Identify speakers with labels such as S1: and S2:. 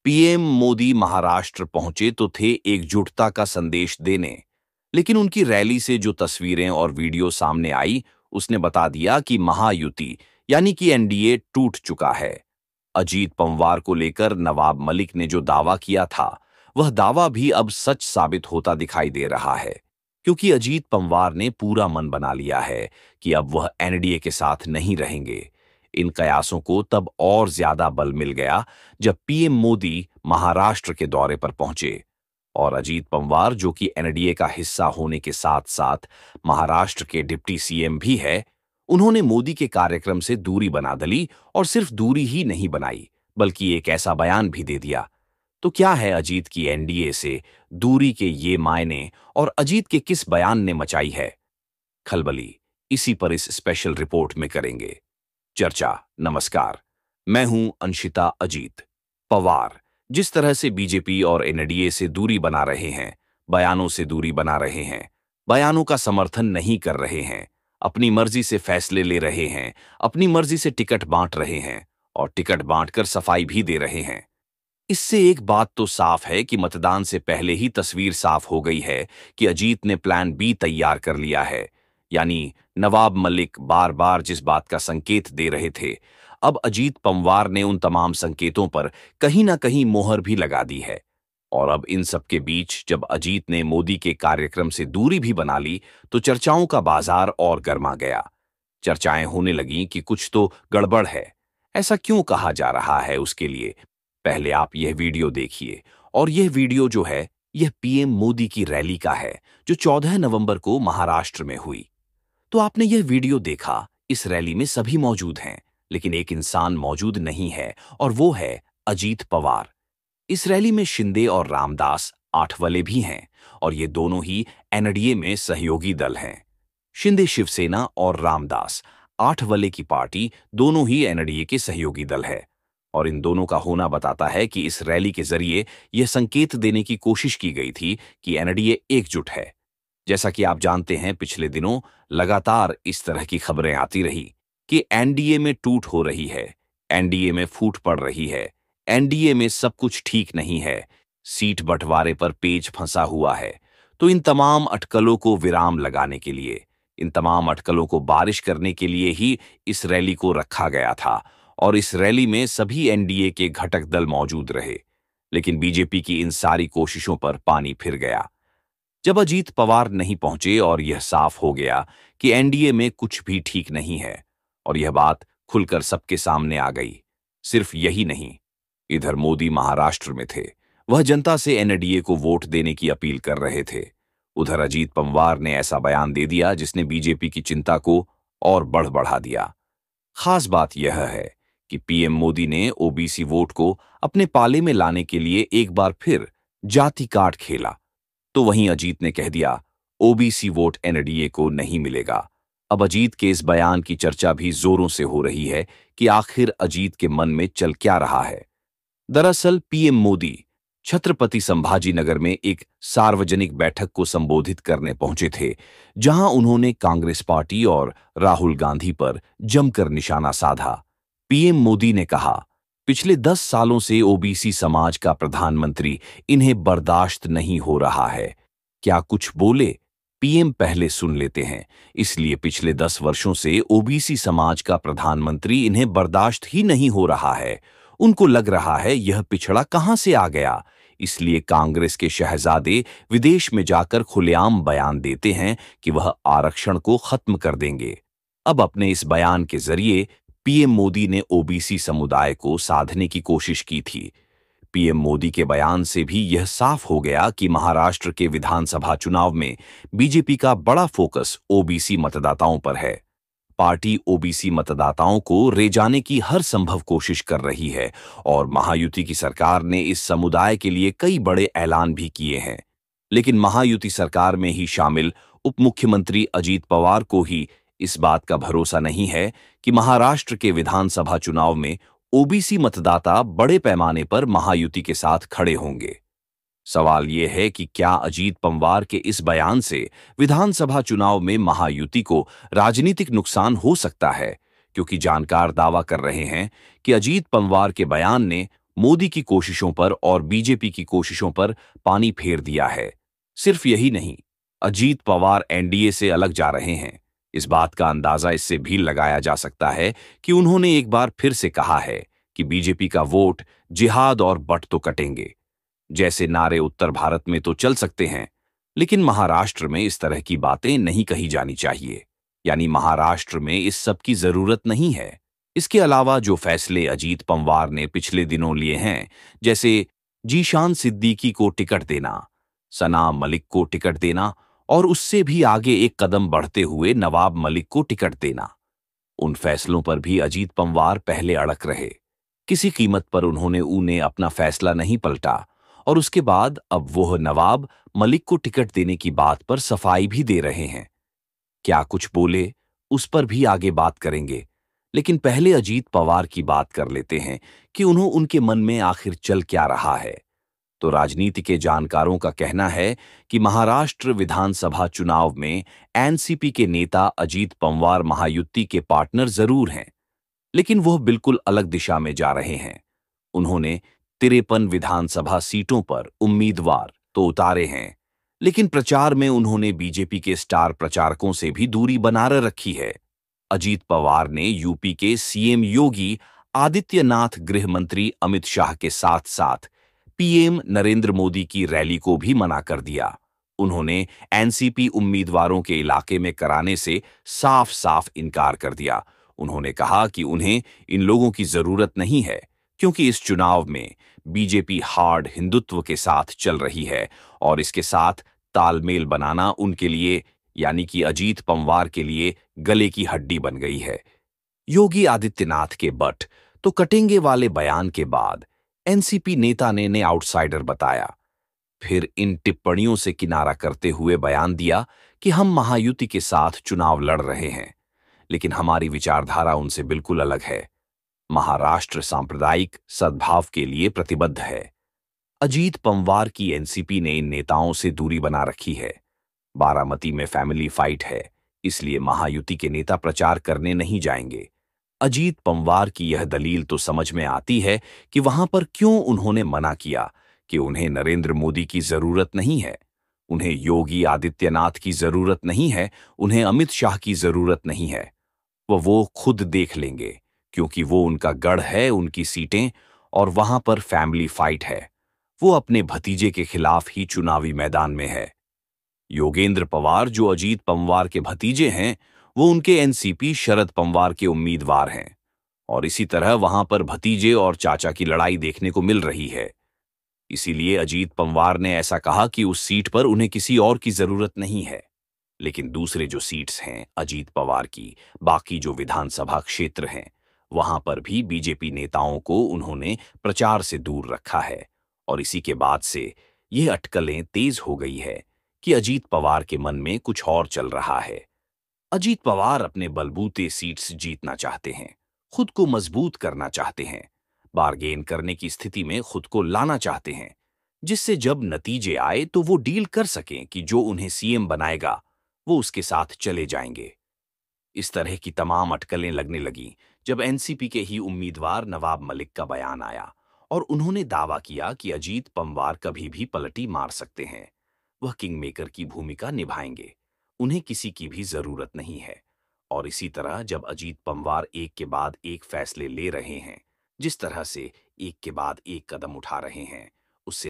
S1: PM Modi Maharashtra पहुंचे तो थे एकजुटता का संदेश देने, लेकिन उनकी रैली से जो तस्वीरें और वीडियो सामने आई, उसने बता दिया कि महायुति यानी कि एनडीए टूट चुका है। अजीत पंवार को लेकर नवाब मलिक ने जो दावा किया था, वह दावा भी अब सच साबित होता दिखाई दे रहा है, क्योंकि अजीत पंवार ने पूरा मन बना लिया है कि अब वह एनडीए के साथ नहीं रहेंगे। इन कयासों को तब और ज्यादा बल मिल गया जब पीएम मोदी महाराष्ट्र के दौरे पर पहुंचे और अजीत पंवार, जो कि एनडीए का हिस्सा होने के साथ साथ महाराष्ट्र के डिप्टी सीएम भी है, उन्होंने मोदी के कार्यक्रम से दूरी बना दली और सिर्फ दूरी ही नहीं बनाई, बल्कि एक ऐसा बयान भी दे दिया। तो क्या है अजीत की एनडीए से दूरी के ये मायने और अजीत के किस बयान ने मचाई है खलबली? इसी पर इस स्पेशल रिपोर्ट में करेंगे चर्चा। नमस्कार, मैं हूं अंशिता। अजीत पवार जिस तरह से बीजेपी और एनडीए से दूरी बना रहे हैं, बयानों से दूरी बना रहे हैं, बयानों का समर्थन नहीं कर रहे हैं, अपनी मर्जी से फैसले ले रहे हैं, अपनी मर्जी से टिकट बांट रहे हैं और टिकट बांटकर सफाई भी दे रहे हैं। इससे एक बात तो साफ है कि मतदान से पहले ही तस्वीर साफ हो गई है कि अजीत ने प्लान बी तैयार कर लिया है। यानी नवाब मलिक बार बार जिस बात का संकेत दे रहे थे, अब अजीत पंवार ने उन तमाम संकेतों पर कहीं ना कहीं मोहर भी लगा दी है। और अब इन सब के बीच जब अजीत ने मोदी के कार्यक्रम से दूरी भी बना ली, तो चर्चाओं का बाजार और गर्मा गया। चर्चाएं होने लगीं कि कुछ तो गड़बड़ है। ऐसा क्यों कहा जा रहा है, उसके लिए पहले आप यह वीडियो देखिए। और यह वीडियो जो है, यह पीएम मोदी की रैली का है, जो 14 नवंबर को महाराष्ट्र में हुई। तो आपने यह वीडियो देखा। इस रैली में सभी मौजूद हैं, लेकिन एक इंसान मौजूद नहीं है, और वो है अजीत पवार। इस रैली में शिंदे और रामदास आठवले भी हैं, और ये दोनों ही एनडीए में सहयोगी दल हैं। शिंदे शिवसेना और रामदास आठवले की पार्टी दोनों ही एनडीए के सहयोगी दल है। और इन दोनों का होना बताता है कि इस रैली के जरिए यह संकेत देने की कोशिश की गई थी कि एनडीए एकजुट है। जैसा कि आप जानते हैं, पिछले दिनों लगातार इस तरह की खबरें आती रही कि एनडीए में टूट हो रही है, एनडीए में फूट पड़ रही है, एनडीए में सब कुछ ठीक नहीं है, सीट बंटवारे पर पेच फंसा हुआ है। तो इन तमाम अटकलों को विराम लगाने के लिए, इन तमाम अटकलों को बारिश करने के लिए ही इस रैली को रखा गया था। और इस रैली में सभी एनडीए के घटक दल मौजूद रहे, लेकिन बीजेपी की इन सारी कोशिशों पर पानी फिर गया जब अजीत पवार नहीं पहुंचे और यह साफ हो गया कि एनडीए में कुछ भी ठीक नहीं है। और यह बात खुलकर सबके सामने आ गई। सिर्फ यही नहीं, इधर मोदी महाराष्ट्र में थे, वह जनता से एनडीए को वोट देने की अपील कर रहे थे। उधर अजीत पंवार ने ऐसा बयान दे दिया जिसने बीजेपी की चिंता को और बढ़ा दिया। खास बात यह है कि पीएम मोदी ने ओबीसी वोट को अपने पाले में लाने के लिए एक बार फिर जाति कार्ड खेला। तो वहीं अजीत ने कह दिया, ओबीसी वोट एनडीए को नहीं मिलेगा। अब अजीत के इस बयान की चर्चा भी जोरों से हो रही है कि आखिर अजीत के मन में चल क्या रहा है। दरअसल पीएम मोदी छत्रपति संभाजीनगर में एक सार्वजनिक बैठक को संबोधित करने पहुंचे थे, जहां उन्होंने कांग्रेस पार्टी और राहुल गांधी पर जमकर निशाना साधा। पीएम मोदी ने कहा, पिछले 10 सालों से ओबीसी समाज का प्रधानमंत्री इन्हें बर्दाश्त नहीं हो रहा है। क्या कुछ बोले? पीएम पहले सुन लेते हैं। इसलिए पिछले 10 वर्षों से ओबीसी समाज का प्रधानमंत्री इन्हें बर्दाश्त ही नहीं हो रहा है। उनको लग रहा है यह पिछड़ा कहां से आ गया। इसलिए कांग्रेस के शहजादे विदेश में जाकर खुलेआम बयान देते हैं कि वह आरक्षण को खत्म कर देंगे। अब अपने इस बयान के जरिए पीएम मोदी ने ओबीसी समुदाय को साधने की कोशिश की थी। पीएम मोदी के बयान से भी यह साफ हो गया कि महाराष्ट्र के विधानसभा चुनाव में बीजेपी का बड़ा फोकस ओबीसी मतदाताओं पर है। पार्टी ओबीसी मतदाताओं को रेजाने की हर संभव कोशिश कर रही है और महायुति की सरकार ने इस समुदाय के लिए कई बड़े ऐलान भी किए हैं। लेकिन महायुति सरकार में ही शामिल उप मुख्यमंत्री अजीत पवार को ही इस बात का भरोसा नहीं है कि महाराष्ट्र के विधानसभा चुनाव में ओबीसी मतदाता बड़े पैमाने पर महायुति के साथ खड़े होंगे। सवाल यह है कि क्या अजीत पंवार के इस बयान से विधानसभा चुनाव में महायुति को राजनीतिक नुकसान हो सकता है, क्योंकि जानकार दावा कर रहे हैं कि अजीत पंवार के बयान ने मोदी की कोशिशों पर और बीजेपी की कोशिशों पर पानी फेर दिया है। सिर्फ यही नहीं, अजीत पवार एनडीए से अलग जा रहे हैं। इस बात का अंदाजा इससे भी लगाया जा सकता है कि उन्होंने एक बार फिर से कहा है कि बीजेपी का वोट जिहाद और बट तो कटेंगे। जैसे नारे उत्तर भारत में तो चल सकते हैं, लेकिन महाराष्ट्र में इस तरह की बातें नहीं कही जानी चाहिए। यानी महाराष्ट्र में इस सब की जरूरत नहीं है। इसके अलावा जो फैसले अजीत पंवार ने पिछले दिनों लिए हैं, जैसे जीशान सिद्दीकी को टिकट देना, सना मलिक को टिकट देना और उससे भी आगे एक कदम बढ़ते हुए नवाब मलिक को टिकट देना, उन फैसलों पर भी अजीत पंवार पहले अड़क रहे। किसी कीमत पर उन्हें अपना फैसला नहीं पलटा और उसके बाद अब वह नवाब मलिक को टिकट देने की बात पर सफाई भी दे रहे हैं। क्या कुछ बोले, उस पर भी आगे बात करेंगे, लेकिन पहले अजीत पवार की बात कर लेते हैं कि उनके मन में आखिर चल क्या रहा है। तो राजनीति के जानकारों का कहना है कि महाराष्ट्र विधानसभा चुनाव में एनसीपी के नेता अजीत पंवार महायुति के पार्टनर जरूर हैं, लेकिन वह बिल्कुल अलग दिशा में जा रहे हैं। उन्होंने 53 विधानसभा सीटों पर उम्मीदवार तो उतारे हैं, लेकिन प्रचार में उन्होंने बीजेपी के स्टार प्रचारकों से भी दूरी बनाकर रखी है। अजीत पवार ने यूपी के सीएम योगी आदित्यनाथ, गृह मंत्री अमित शाह के साथ साथ पीएम नरेंद्र मोदी की रैली को भी मना कर दिया। उन्होंने एनसीपी उम्मीदवारों के इलाके में कराने से साफ साफ इनकार कर दिया। उन्होंने कहा कि उन्हें इन लोगों की जरूरत नहीं है, क्योंकि इस चुनाव में बीजेपी हार्ड हिंदुत्व के साथ चल रही है और इसके साथ तालमेल बनाना उनके लिए, यानी कि अजीत पंवार के लिए, गले की हड्डी बन गई है। योगी आदित्यनाथ के बट तो कटेंगे वाले बयान के बाद एनसीपी नेता ने आउटसाइडर बताया। फिर इन टिप्पणियों से किनारा करते हुए बयान दिया कि हम महायुति के साथ चुनाव लड़ रहे हैं, लेकिन हमारी विचारधारा उनसे बिल्कुल अलग है। महाराष्ट्र सांप्रदायिक सद्भाव के लिए प्रतिबद्ध है। अजीत पंवार की एनसीपी ने इन नेताओं से दूरी बना रखी है। बारामती में फैमिली फाइट है, इसलिए महायुति के नेता प्रचार करने नहीं जाएंगे। अजीत पंवार की यह दलील तो समझ में आती है कि वहां पर क्यों उन्होंने मना किया कि उन्हें नरेंद्र मोदी की जरूरत नहीं है, उन्हें योगी आदित्यनाथ की जरूरत नहीं है, उन्हें अमित शाह की जरूरत नहीं है। वो खुद देख लेंगे, क्योंकि वो उनका गढ़ है, उनकी सीटें, और वहां पर फैमिली फाइट है। वो अपने भतीजे के खिलाफ ही चुनावी मैदान में है। योगेंद्र पवार, जो अजीत पंवार के भतीजे हैं, वो उनके एनसीपी शरद पंवार के उम्मीदवार हैं और इसी तरह वहां पर भतीजे और चाचा की लड़ाई देखने को मिल रही है। इसीलिए अजीत पंवार ने ऐसा कहा कि उस सीट पर उन्हें किसी और की जरूरत नहीं है। लेकिन दूसरे जो सीट्स हैं अजीत पवार की, बाकी जो विधानसभा क्षेत्र हैं, वहां पर भी बीजेपी नेताओं को उन्होंने प्रचार से दूर रखा है और इसी के बाद से ये अटकलें तेज हो गई है कि अजीत पवार के मन में कुछ और चल रहा है। अजीत पवार अपने बलबूते सीट्स जीतना चाहते हैं, खुद को मजबूत करना चाहते हैं, बार्गेन करने की स्थिति में खुद को लाना चाहते हैं, जिससे जब नतीजे आए तो वो डील कर सकें कि जो उन्हें सीएम बनाएगा वो उसके साथ चले जाएंगे। इस तरह की तमाम अटकलें लगने लगीं जब एनसीपी के ही उम्मीदवार नवाब मलिक का बयान आया और उन्होंने दावा किया कि अजीत पंवार कभी भी पलटी मार सकते हैं। वह किंग मेकर की भूमिका निभाएंगे, उन्हें किसी की भी जरूरत नहीं है। और इसी तरह जब अजीत पंवार एक के बाद एक फैसले ले रहे हैं, जिस तरह से एक के बाद एक कदम उठा रहे हैं,